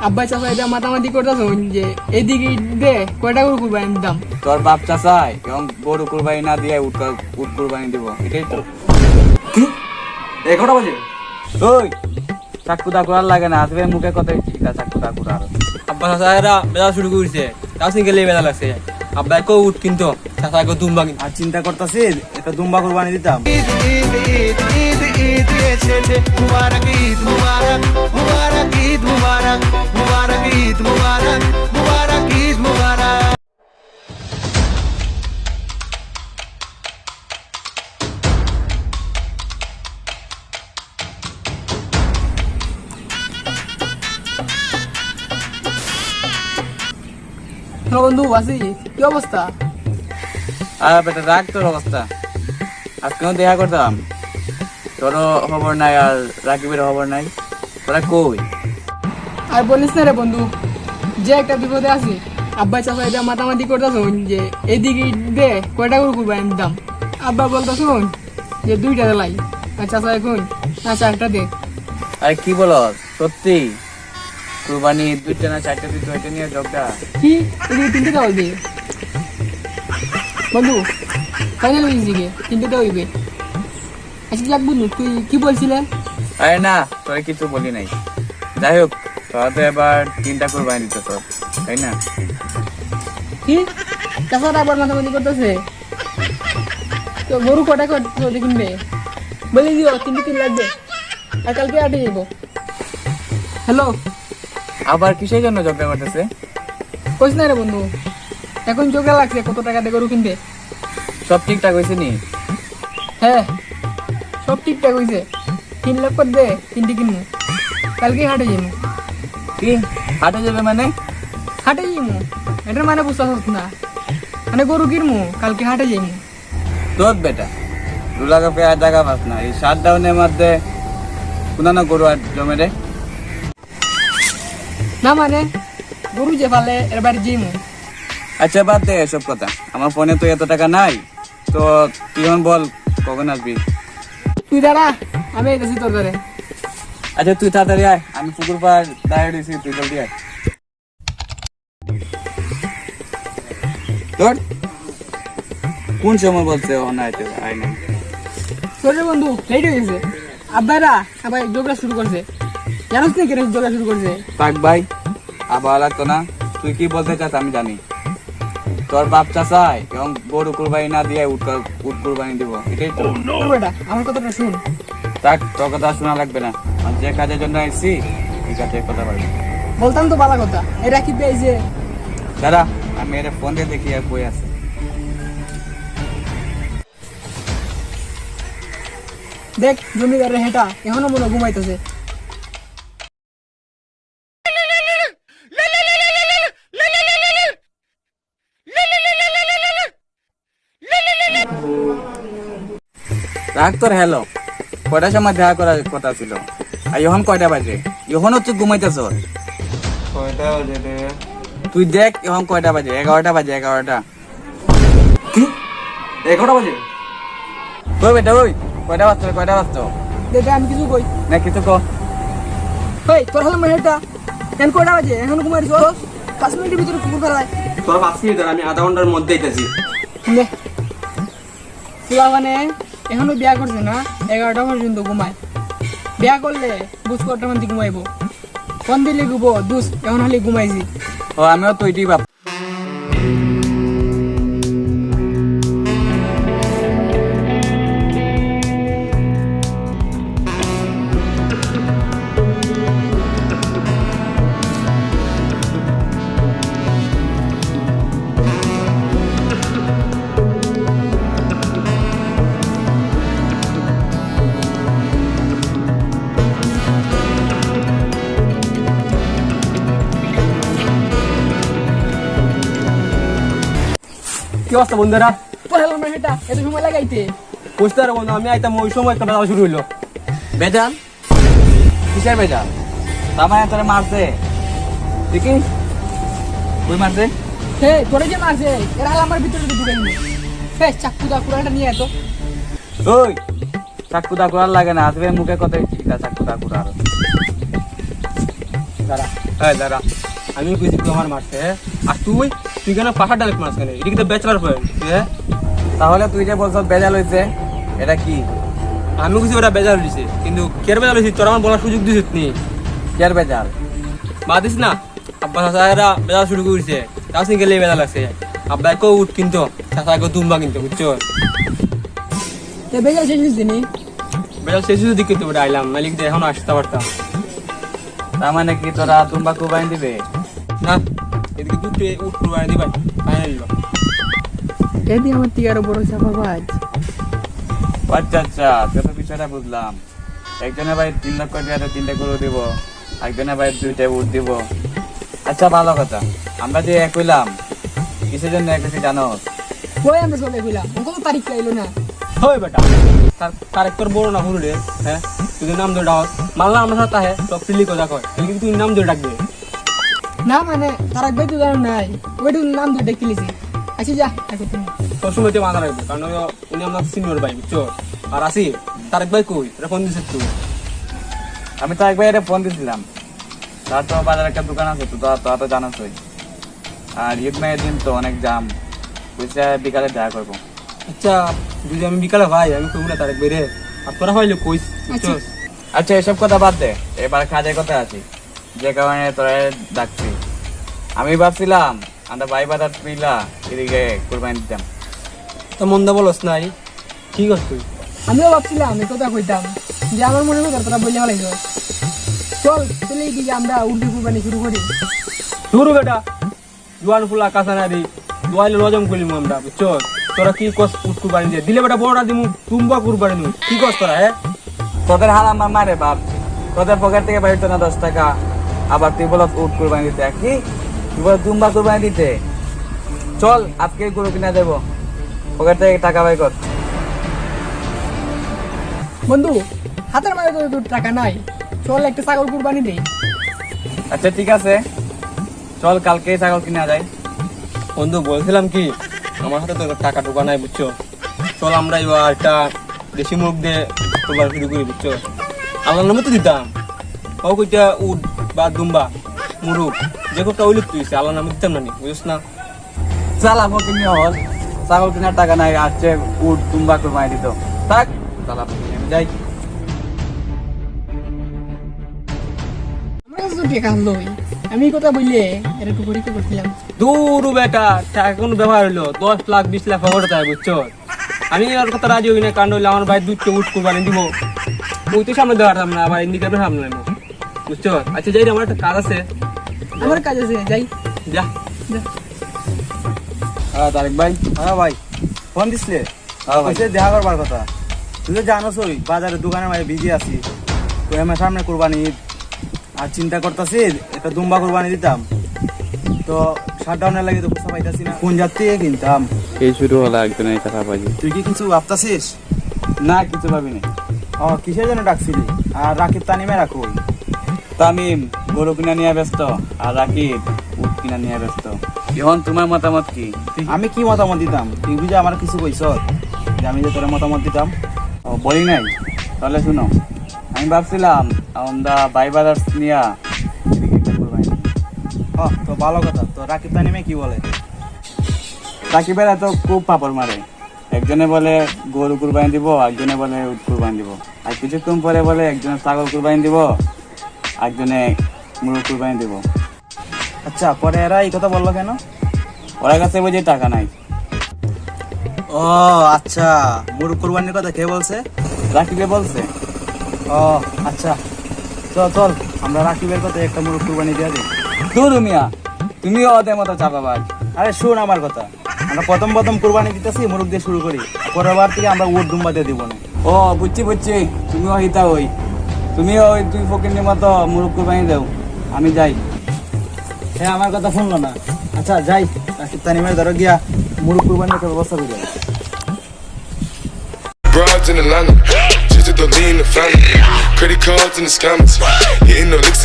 আব্বা চাচা এটা মাতামাতি করতেছ যে এদিকে দে কয়টা গরু কুরবানি দাম। তোর বাপ চাচাই এবং গরু কুরবানি না দিয়ে উট কুরবানি দিব, এটাই তো। কি 11টা বাজে? ওই চাকু দাকু আর লাগে না, আসবে মুখে কত ঠিক আছে চাকু দাকু আর। আব্বা চাচারা বেলা শুরু করেছে, তাও সিঙ্গেলে বেলা লাগছে। আব্বা কো উঠ কিনতো, চাচা কো দুম্বা কিনতো। আর চিন্তা করতেছি একটা দুম্বা কুরবানি দিতাম। হ্যালো বন্ধু বাসি, কি অবস্থা? আর বেটা রাখ তোর অবস্থা, আজকেও দেখা করতাম, তোরও খবর নাই আর রাকিবের খবর নাই, তোরা কই? আর বলিস না রে বন্ধু, যে একটা বিপদে আছি। আব্বা চাচা এটা মাতামাতি করতেছ যে এদিকে দে কয়টা গরু কুরবানি দাম। আব্বা বলতেছ যে 2টা দিলাই, আর চাচা এখন না 4টা দে। আরে কি বলো সত্যি? কুরবানি 2টা না 4টা দিতে এটা নিয়ে জগটা? কি এদিকে 3টে দেওয়া হইবে বন্ধু? ফাইনাল হয়েছে গিয়ে 3টে দেওয়া হইবে। আচ্ছা যাক বন্ধু, তুই কি বলছিলেন? আরে না, তোরা কিছু বলি নাই। যাই হোক, তোরা তো এবার 3টা কুরবানি দিতে তোর, তাই না? কি চাচাটা আবার মাতামাতি করতেছে? তো গরু কটা কটা কিনবে বলে দিও, 3 লাগবে, আর কালকে আটে যাবো। হ্যালো, আবার কিসের জন্য ঝগড়া করতেছে? কইস না রে বন্ধু, এখন জোগা লাগছে কত টাকা দিয়ে গরু কিনবে। সব ঠিকঠাক হয়েছে নি? হ্যাঁ সব ঠিকঠাক হয়েছে। 3 লাখ করে দে, 3টে কিনবো, কালকে হাটে যাবো। কি হাটে যাবে মানে? হাটে যাবো এটার মানে বুঝতে না, মানে গরু কিনবো কালকে হাটে যাবো। তোর বেটা রুলা কাপে আর জায়গা পাস না, এই শাটডাউনের মধ্যে কোনানো গরু আর জমে রে। না মানে গরু যে পালে এর বাড়ি যাবো। আচ্ছা বাদ দে এসব কথা, আমার ফোনে তো এত টাকা নাই, তো তুই এখন বল কখন আসবি? তুই দাঁড়া, আমি এসেছি তোর ঘরে। আচ্ছা তুই তাড়াতাড়ি আয়, আমি পুকুর পাড় দাঁড়িয়ে রয়েছি, তুই জলদি আয়। তোর কোন সময় বলছে ও না আইতে আয় না? তোর বন্ধু লেট হয়ে গেছে। আব্বারা আবার যোগা শুরু করছে, জানোস না কেন যোগা শুরু করছে? পাক ভাই আবার লাগতো না, তুই কি বলতে চাস আমি জানি। তোর বাপ চাচাই এবং গরু কুরবানি না দিয়ে উট কুরবানি দিব, এটাই তো। তোর বেটা আমার কথাটা শুন। তাক তোর কথা শোনা লাগবে না, আর যে কাজের জন্য এসেছি এই কাজের কথা বলবি। বলতাম তো ভালো কথা, এই রাকিব ভাই যে দাদা আমি এর ফোন দিয়ে দেখি আর বই আছে। দেখ জমিদারের হেঁটা এখনো মনে ঘুমাইতেছে। রাখ তোর হ্যালো, কয়টার সময় দেখা করার কথা ছিল, আর এখন কয়টা বাজে? এখনও তুই ঘুমাইতেছ? কয়টা বাজে রে? তুই দেখ এখন কয়টা বাজে, 11টা বাজে, 11টা। কি 11টা বাজে? ওই বেটা ওই কয়টা বাজতো, কয়টা বাজতো? দেখ আমি কিছু কই না কিছু ক। ওই তোর হলো হেঁটা এখন কয়টা বাজে? এখন ঘুমাইছ 5 মিনিটের ভিতরে কুকুর ফেলায়। তোর 5 মিনিট আমি আধা ঘন্টার মধ্যে আইতাছি। মানে এখনো বিয়া করছে না, 11টা পর্যন্ত ঘুমায়। বিয়া করলে বুঝ কটার মধ্যে ঘুমাইবো, ফোন দিলে ঘুবো দুস, এখন হলে ঘুমাইছি। ও আমিও তো এটাই ভাব। কি অবস্থা বন্ধুরা? তোর হলো হেঁটা এত সময় লাগাইতে? বুঝতে পারবো না, আমি আইতাম ওই সময় একটা বেলা শুরু হইলো। বেজাল কিসের বেজাল? তার তোরে মারছে দেখি, কই মারছে? হে তোরে যে মারছে এরা আমার ভিতরে ঢুকাই নি। হে চাকু দা কুড়াটা নিয়ে এত। ওই চাকু দাকু আর লাগে না, আসবে মুখে কত ঠিক আছে চাকু দাকু আর। দাঁড়া হ্যাঁ দাঁড়া, আমি কইছি তুই আমার মারছে, হ্যাঁ? আর তুই তুই কেন পাহাড় ডাইরেক্ট মারছ কেন? এটা কিন্তু ব্যাচলার পয়েন্ট, হ্যাঁ? তাহলে তুই যে বলছ বেজাল হয়েছে, এটা কি? আমি কিছু ওটা বেজাল দিছে, কিন্তু কের বেজাল হয়েছি তোর আমার বলার সুযোগ দিছিস নি? কের বেজাল? মা দিস না, আব্বা চাচারা বেজাল শুরু করেছে, তাও সিঙ্গেলে বেজাল লাগছে। আব্বা কেউ উঠ কিনতো, চাচা কেউ দুম্বা কিনতো, বুঝছো? বেজাল শেষ হয়েছে নি? বেজাল শেষ যদি কিন্তু ওটা আইলাম, নাহলে কিন্তু এখন আসতে পারতাম তার মানে কি তোরা তুম্বা কুবাইন দিবে? না। এদিকে দুটো উঠ কুরবানি দিবাই ফাইনাল। এদি আমার টিয়ারও বড় চাপাবাজ। আচ্ছা আচ্ছা, তোর বিষয়টা বুঝলাম। একজনের ভাই 3 লক্ষ টাকা 3টা গরু দিব, একজনের ভাই 2টা উট দিব। আচ্ছা ভালো কথা, আমরা যে এক হইলাম কিসের জন্য এক হইছি জানো? ওই আমরা চলে গেলাম, কত তারিখ লাইলো না? হয় বেটা, তার তোর বড় না হলুরে, হ্যাঁ? তুই নাম ধরে ডাক মানলাম আমরা সাথে, হ্যাঁ? সব ফ্রিলি কথা কয়, কিন্তু তুই নাম ধরে ডাকবে না মানে তারাক ভাই তো জানো নাই, ওইটু নাম ধরে ডেকে লিছি। আচ্ছা যা এখন তুমি সবসময় তো মাথা রাখবে, কারণ উনি আমার সিনিয়র ভাই, বুঝছো? আর আসি তারেক ভাই কই, এটা ফোন দিছিস তুই? আমি তো একবার এটা ফোন দিয়েছিলাম, তার তো বাজার একটা দোকান আছে, তো তোরা তো জানাসই। আর ঈদ মেয়ের দিন তো অনেক জাম, বুঝছে বিকালে দেখা করবো। আচ্ছা যদি আমি বিকালে ভাই, আমি কইব না তারেক ভাই রে, আর তোরা হইলে কইস, বুঝছো? আচ্ছা এসব কথা বাদ দে, এবার কাজের কথা আছি, যে কারণে তোরা ডাকছি। আমি ভাবছিলাম আমরা ভাই বাজার মিলা এদিকে কুরবানি দিতাম। তো মন্দা বলস নাই, ঠিক আছে তুই? আমিও ভাবছিলাম এই কথা কইতাম, যে আমার মনে হয় তোরা বললে ভালো লাগবে। চল চলে দিকে আমরা উর্দু কুরবানি শুরু করি। শুরু বেটা, জোয়ান ফুলা কাঁচানারি দোয়াইলে লজম করিম আমরা, বুঝছো? তোরা কি কস উট কুরবানি দিয়ে দিলে বেটা, বড়টা দিমু তুম্বা কুরবানি দিমু, কি কস তোরা? হ্যাঁ তোদের হাল আমার মারে বাপ, তোদের পকেট থেকে বাইর না 10 টাকা, আবার তুই বল উট কুরবানি দিতে, কি তুই বল দুম্বা কুরবানি দিতে? চল আজকে গরু কিনা দেবো, পকেট থেকে টাকা বাই কর। বন্ধু হাতের মাঝে তো তোর টাকা নাই, চল একটা ছাগল কুরবানি দেই। আচ্ছা ঠিক আছে, চল কালকে ছাগল কিনা যায়। বন্ধু বলছিলাম কি, আমার হাতে তো টাকা টোকা নাই, বুঝছো? চল আমরা এবার একটা দেশি মুখ দিয়ে কুরবানি শুরু করি, বুঝছো? আল্লাহর নামে তো দিতাম, ও কইটা উট বা দুম্বা মুরুগ যে কোটা উলিপ তুই আল্লাহর নামে দিতাম না, বুঝছ না? চালাবো কিনে হল, ছাগল কেনার টাকা নাই, আসছে উট দুম্বা কুরবানি দিত, থাক চালাবো কিনে আমি যাই। আমার কাছে তো টাকা লই, আমি এই কথা বললে এটা একটু পরীক্ষা করছিলাম। দূর বেটা, টাকা কোনো ব্যবহার হইলো 10 লাখ 20 লাখ খবর তাই, বুঝছো? আমি আর কথা রাজি হই না, কারণ হইলে আমার ভাই দুধকে উট কুরবানি দিব, ওই তো সামনে দেওয়ার না, আবার ইন্ডিকেটর সামনে নেবো, বুঝছো? আচ্ছা যাই রে, আমার একটা কাজ আছে। আমার কাজ আছে, যাই যা। যা। হ্যাঁ তারেক ভাই। হ্যাঁ ভাই, ফোন দিছিলে? হ্যাঁ ভাই। কইছে দেখা করবার কথা। তুই তো জানোসই বাজারে দোকানের মাঝে বিজি আছি, তো আমার সামনে কুরবানি ঈদ, আর চিন্তা করতেছি একটা দুম্বা কুরবানি দিতাম, তো শাটডাউনের লাগে তো বুঝতে পাইতাছি না কোন জাত থেকে কিনতাম। এই শুরু হলো একজনের টাকা বাজি। তুই কি কিছু ভাবতাছিস? না কিছু ভাবিনি। ও কিসের জন্য ডাকছিলি? আর রাকিব তানিমে রাখো। তামিম গরু কিনা নিয়ে ব্যস্ত, আর রাকিব উট কিনা নিয়ে ব্যস্ত। এখন তোমার মতামত কি? আমি কি মতামত দিতাম? তুই বুঝে আমার কিছু কইস যে আমি যে তোর মতামত দিতাম? ও বলি নাই, তাহলে শুনো, আমি ভাবছিলাম আমরা ভাই বাজার নিয়া এদিকে একটা কুরবানি দিই। তো ভালো কথা। তো রাকিব তানিমে কি বলে? রাকিবেরা তো খুব পাপড় মারে, একজনে বলে গরু কুরবানি দিব, একজনে বলে উট কুরবানি দিব, আর কিছুক্ষণ পরে বলে একজনে ছাগল কুরবানি দিব, একজনে মুরগ কুরবানি দিব। আচ্ছা, পরে এরা এই কথা বললো কেন? ওরা কাছে বুঝি টাকা নাই। ও আচ্ছা, মুরগ কুরবানির কথা কে বলছে? রাকিবে বলছে। ও আচ্ছা, চল চল আমরা রাকিবের কথা একটা মুরগ কুরবানি দিয়ে দিই। দূর মিয়া, তুমিও ওদের মতো চাপাবাজ। আরে শোন আমার কথা, আমরা প্রথম প্রথম কুরবানি দিতেছি মুরগ দিয়ে শুরু করি, পরের বার থেকে আমরা উট দুম্বা দিয়ে দিব না। ও বুঝছি বুঝছি, তুমিও হিতা ওই, তুমিও ওই দুই ফকিরের মতো মুরগ কুরবানি দাও, আমি যাই। হ্যাঁ, আমার কথা শুনলো না। আচ্ছা যাই, রাকিব তানিমের ধরো গিয়া মুরগ কুরবানির একটা ব্যবস্থা করে। Broads in Atlanta, just to lean the family. Credit cards and the scammers, hitting no licks.